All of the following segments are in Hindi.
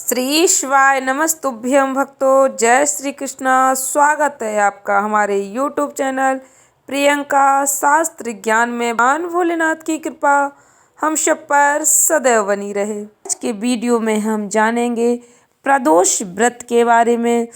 श्री शिवाय नमस्तुभ्यं भक्तों। जय श्री कृष्णा। स्वागत है आपका हमारे YouTube चैनल प्रियंका शास्त्र ज्ञान में। भगवान भोलेनाथ की कृपा हम सब पर सदैव बनी रहे। आज के वीडियो में हम जानेंगे प्रदोष व्रत के बारे में।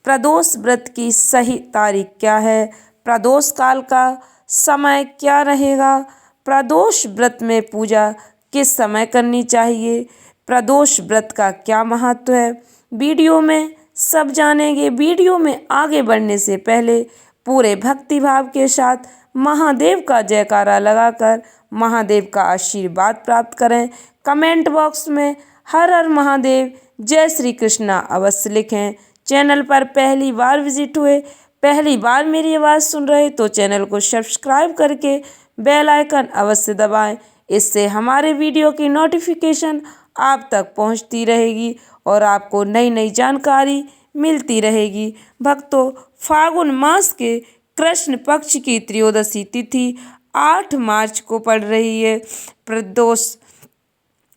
प्रदोष व्रत की सही तारीख क्या है, प्रदोष काल का समय क्या रहेगा, प्रदोष व्रत में पूजा किस समय करनी चाहिए, प्रदोष व्रत का क्या महत्व है, वीडियो में सब जानेंगे। वीडियो में आगे बढ़ने से पहले पूरे भक्ति भाव के साथ महादेव का जयकारा लगाकर महादेव का आशीर्वाद प्राप्त करें। कमेंट बॉक्स में हर हर महादेव जय श्री कृष्णा अवश्य लिखें। चैनल पर पहली बार विजिट हुए, पहली बार मेरी आवाज़ सुन रहे तो चैनल को सब्सक्राइब करके बेल आइकन अवश्य दबाएं। इससे हमारे वीडियो की नोटिफिकेशन आप तक पहुंचती रहेगी और आपको नई नई जानकारी मिलती रहेगी। भक्तों, फागुन मास के कृष्ण पक्ष की त्रयोदशी तिथि 8 मार्च को पड़ रही है। प्रदोष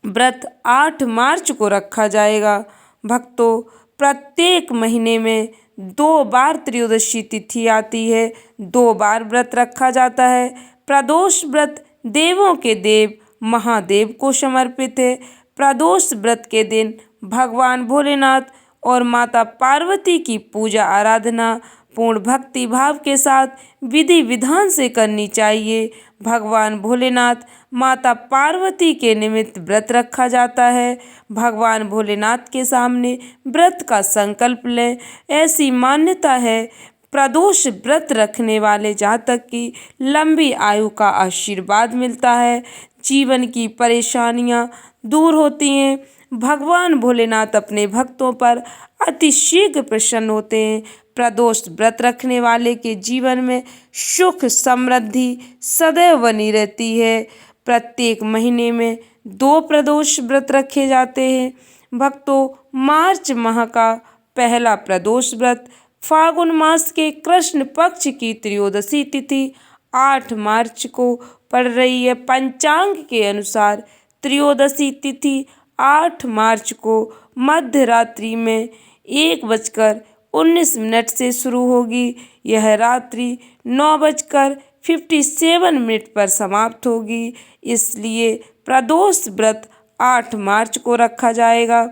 व्रत 8 मार्च को रखा जाएगा। भक्तों, प्रत्येक महीने में 2 बार त्रयोदशी तिथि आती है, 2 बार व्रत रखा जाता है। प्रदोष व्रत देवों के देव महादेव को समर्पित है। प्रदोष व्रत के दिन भगवान भोलेनाथ और माता पार्वती की पूजा आराधना पूर्ण भक्ति भाव के साथ विधि विधान से करनी चाहिए। भगवान भोलेनाथ माता पार्वती के निमित्त व्रत रखा जाता है। भगवान भोलेनाथ के सामने व्रत का संकल्प लें, ऐसी मान्यता है। प्रदोष व्रत रखने वाले जातक की लंबी आयु का आशीर्वाद मिलता है, जीवन की परेशानियां दूर होती हैं। भगवान भोलेनाथ अपने भक्तों पर अति शीघ्र प्रसन्न होते हैं। प्रदोष व्रत रखने वाले के जीवन में सुख समृद्धि सदैव बनी रहती है। प्रत्येक महीने में 2 प्रदोष व्रत रखे जाते हैं। भक्तों, मार्च माह का पहला प्रदोष व्रत फागुन मास के कृष्ण पक्ष की त्रयोदशी तिथि 8 मार्च को पड़ रही है। पंचांग के अनुसार त्रयोदशी तिथि 8 मार्च को मध्य रात्रि में 1:19 से शुरू होगी। यह रात्रि 9:57 पर समाप्त होगी। इसलिए प्रदोष व्रत 8 मार्च को रखा जाएगा।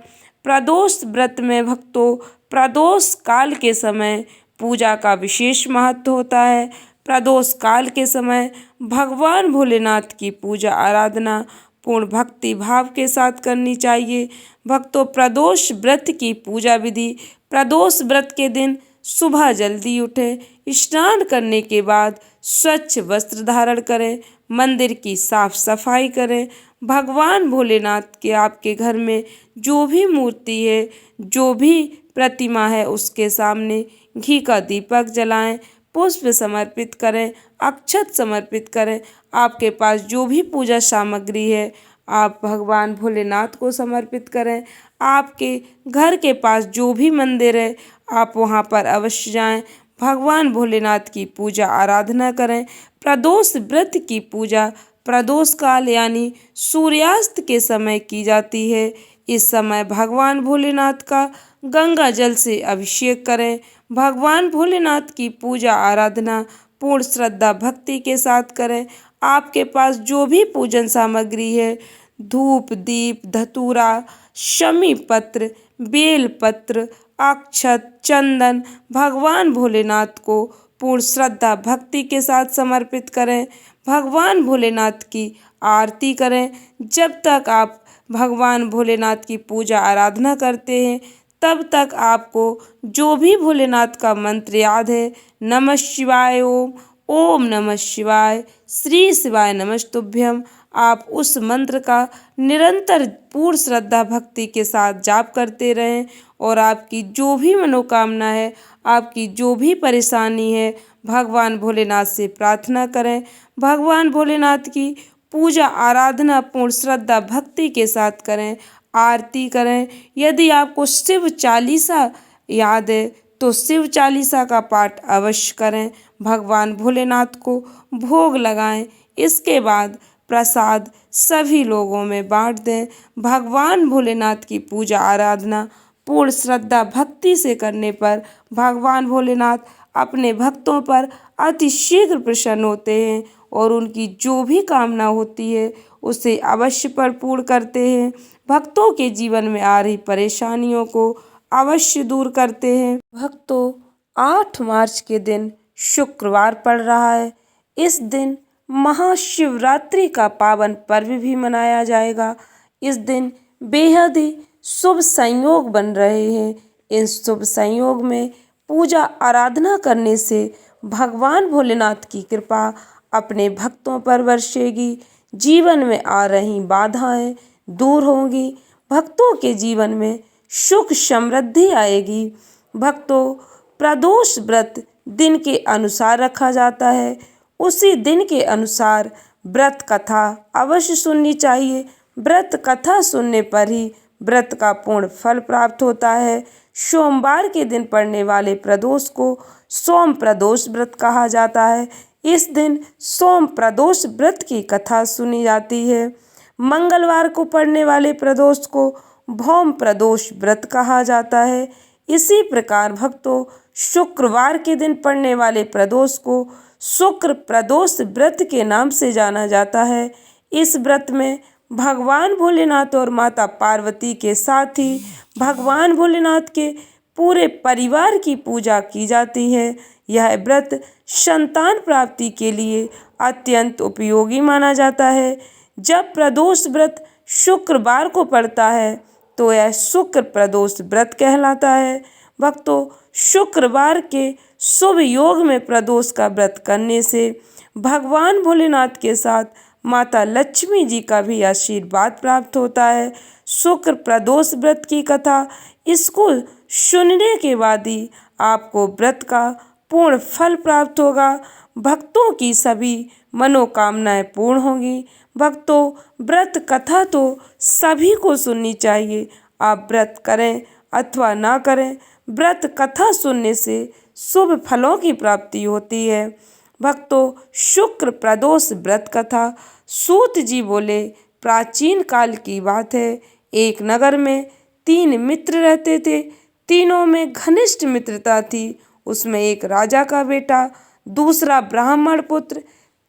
प्रदोष व्रत में भक्तों, प्रदोष काल के समय पूजा का विशेष महत्व होता है। प्रदोष काल के समय भगवान भोलेनाथ की पूजा आराधना पूर्ण भक्ति भाव के साथ करनी चाहिए। भक्तों, प्रदोष व्रत की पूजा विधि। प्रदोष व्रत के दिन सुबह जल्दी उठें, स्नान करने के बाद स्वच्छ वस्त्र धारण करें, मंदिर की साफ सफाई करें। भगवान भोलेनाथ के आपके घर में जो भी मूर्ति है, जो भी प्रतिमा है, उसके सामने घी का दीपक जलाएं, पुष्प समर्पित करें, अक्षत समर्पित करें। आपके पास जो भी पूजा सामग्री है, आप भगवान भोलेनाथ को समर्पित करें। आपके घर के पास जो भी मंदिर है, आप वहां पर अवश्य जाएं, भगवान भोलेनाथ की पूजा आराधना करें। प्रदोष व्रत की पूजा प्रदोष काल यानी सूर्यास्त के समय की जाती है। इस समय भगवान भोलेनाथ का गंगा जल से अभिषेक करें। भगवान भोलेनाथ की पूजा आराधना पूर्ण श्रद्धा भक्ति के साथ करें। आपके पास जो भी पूजन सामग्री है, धूप दीप धतूरा शमी पत्र बेल पत्र अक्षत चंदन, भगवान भोलेनाथ को पूर्ण श्रद्धा भक्ति के साथ समर्पित करें। भगवान भोलेनाथ की आरती करें। जब तक आप भगवान भोलेनाथ की पूजा आराधना करते हैं, तब तक आपको जो भी भोलेनाथ का मंत्र याद है, नमः शिवाय ओम, ओम नमः शिवाय, श्री शिवाय नमस्तुभ्यम, आप उस मंत्र का निरंतर पूर्ण श्रद्धा भक्ति के साथ जाप करते रहें और आपकी जो भी मनोकामना है, आपकी जो भी परेशानी है, भगवान भोलेनाथ से प्रार्थना करें। भगवान भोलेनाथ की पूजा आराधना पूर्ण श्रद्धा भक्ति के साथ करें, आरती करें। यदि आपको शिव चालीसा याद है तो शिव चालीसा का पाठ अवश्य करें। भगवान भोलेनाथ को भोग लगाएं। इसके बाद प्रसाद सभी लोगों में बांट दें। भगवान भोलेनाथ की पूजा आराधना पूर्ण श्रद्धा भक्ति से करने पर भगवान भोलेनाथ अपने भक्तों पर अति शीघ्र प्रसन्न होते हैं और उनकी जो भी कामना होती है उसे अवश्य पर पूर्ण करते हैं। भक्तों के जीवन में आ रही परेशानियों को अवश्य दूर करते हैं। भक्तों, 8 मार्च के दिन शुक्रवार पड़ रहा है। इस दिन महाशिवरात्रि का पावन पर्व भी मनाया जाएगा। इस दिन बेहद ही शुभ संयोग बन रहे हैं। इस शुभ संयोग में पूजा आराधना करने से भगवान भोलेनाथ की कृपा अपने भक्तों पर बरसेगी। जीवन में आ रही बाधाएं दूर होंगी। भक्तों के जीवन में सुख समृद्धि आएगी। भक्तों, प्रदोष व्रत दिन के अनुसार रखा जाता है। उसी दिन के अनुसार व्रत कथा अवश्य सुननी चाहिए। व्रत कथा सुनने पर ही व्रत का पूर्ण फल प्राप्त होता है। सोमवार के दिन पड़ने वाले प्रदोष को सोम प्रदोष व्रत कहा जाता है। इस दिन सोम प्रदोष व्रत की कथा सुनी जाती है। मंगलवार को पड़ने वाले प्रदोष को भौम प्रदोष व्रत कहा जाता है। इसी प्रकार भक्तों, शुक्रवार के दिन पड़ने वाले प्रदोष को शुक्र प्रदोष व्रत के नाम से जाना जाता है। इस व्रत में भगवान भोलेनाथ और माता पार्वती के साथ ही भगवान भोलेनाथ के पूरे परिवार की पूजा की जाती है। यह व्रत संतान प्राप्ति के लिए अत्यंत उपयोगी माना जाता है। जब प्रदोष व्रत शुक्रवार को पड़ता है तो यह शुक्र प्रदोष व्रत कहलाता है। भक्तों, शुक्रवार के शुभ योग में प्रदोष का व्रत करने से भगवान भोलेनाथ के साथ माता लक्ष्मी जी का भी आशीर्वाद प्राप्त होता है। शुक्र प्रदोष व्रत की कथा इसको सुनने के बाद ही आपको व्रत का पूर्ण फल प्राप्त होगा। भक्तों की सभी मनोकामनाएं पूर्ण होंगी। भक्तों, व्रत कथा तो सभी को सुननी चाहिए। आप व्रत करें अथवा ना करें, व्रत कथा सुनने से शुभ फलों की प्राप्ति होती है। भक्तों, शुक्र प्रदोष व्रत कथा सूत जी बोले, प्राचीन काल की बात है। एक नगर में 3 मित्र रहते थे। तीनों में घनिष्ठ मित्रता थी। उसमें एक राजा का बेटा, दूसरा ब्राह्मण पुत्र,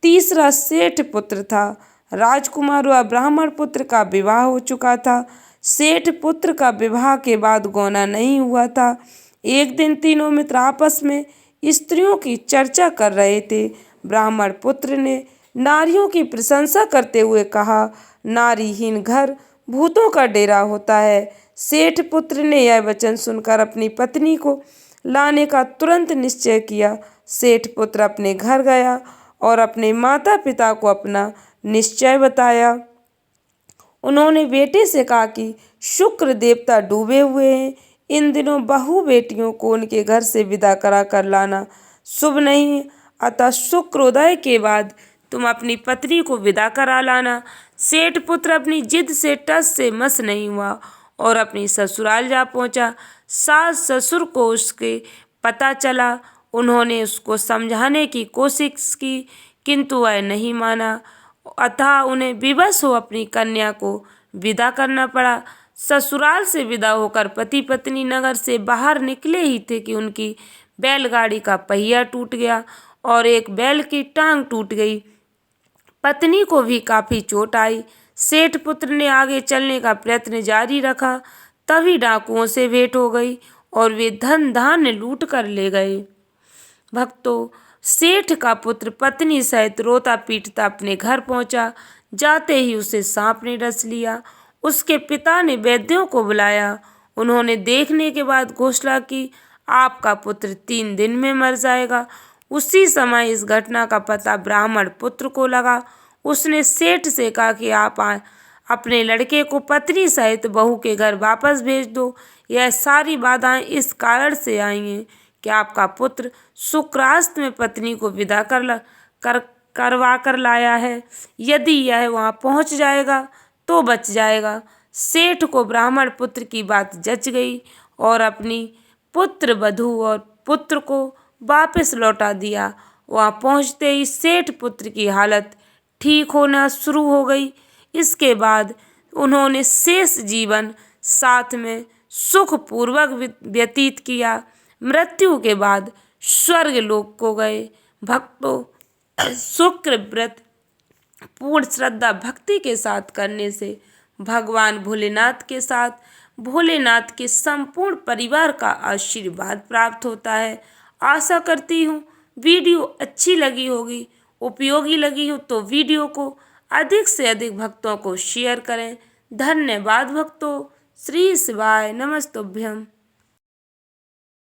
तीसरा सेठ पुत्र था। राजकुमार व ब्राह्मण पुत्र का विवाह हो चुका था। सेठ पुत्र का विवाह के बाद गौना नहीं हुआ था। एक दिन तीनों मित्र आपस में स्त्रियों की चर्चा कर रहे थे। ब्राह्मण पुत्र ने नारियों की प्रशंसा करते हुए कहा, नारीहीन घर भूतों का डेरा होता है। सेठ पुत्र ने यह वचन सुनकर अपनी पत्नी को लाने का तुरंत निश्चय किया। सेठ पुत्र अपने घर गया और अपने माता पिता को अपना निश्चय बताया। उन्होंने बेटे से कहा कि शुक्र देवता डूबे हुए हैं। इन दिनों बहू बेटियों को उनके घर से विदा करा कर लाना शुभ नहीं, अतः शुक्रोदय के बाद तुम अपनी पत्नी को विदा करा लाना। सेठ पुत्र अपनी जिद से टस से मस नहीं हुआ और अपनी ससुराल जा पहुंचा। सास ससुर को उसके पता चला। उन्होंने उसको समझाने की कोशिश की किंतु वह नहीं माना, अतः उन्हें विवश हो अपनी कन्या को विदा करना पड़ा। ससुराल से विदा होकर पति पत्नी नगर से बाहर निकले ही थे कि उनकी बैलगाड़ी का पहिया टूट गया और एक बैल की टांग टूट गई। पत्नी को भी काफी चोट आई। सेठ पुत्र ने आगे चलने का प्रयत्न जारी रखा, तभी डाकुओं से भेंट हो गई और वे धन धान्य लूट कर ले गए। भक्तों, सेठ का पुत्र पत्नी सहित रोता पीटता अपने घर पहुंचा। जाते ही उसे सांप ने डस लिया। उसके पिता ने वैद्यों को बुलाया। उन्होंने देखने के बाद घोषणा की, आपका पुत्र 3 दिन में मर जाएगा। उसी समय इस घटना का पता ब्राह्मण पुत्र को लगा। उसने सेठ से कहा कि आप अपने लड़के को पत्नी सहित बहू के घर वापस भेज दो। यह सारी बाधाएं इस कारण से आई हैं कि आपका पुत्र शुक्रास्त में पत्नी को विदा करवा कर लाया है। यदि यह वहां पहुंच जाएगा तो बच जाएगा। सेठ को ब्राह्मण पुत्र की बात जच गई और अपनी पुत्र वधू और पुत्र को वापस लौटा दिया। वहां पहुंचते ही सेठ पुत्र की हालत ठीक होना शुरू हो गई। इसके बाद उन्होंने शेष जीवन साथ में सुखपूर्वक व्यतीत किया। मृत्यु के बाद स्वर्ग लोक को गए। भक्तों, शुक्र व्रत पूर्ण श्रद्धा भक्ति के साथ करने से भगवान भोलेनाथ के साथ भोलेनाथ के संपूर्ण परिवार का आशीर्वाद प्राप्त होता है। आशा करती हूँ वीडियो अच्छी लगी होगी, उपयोगी लगी हो तो वीडियो को अधिक से अधिक भक्तों को शेयर करें। धन्यवाद भक्तों। श्री शिवाय नमस्तुभ्यम।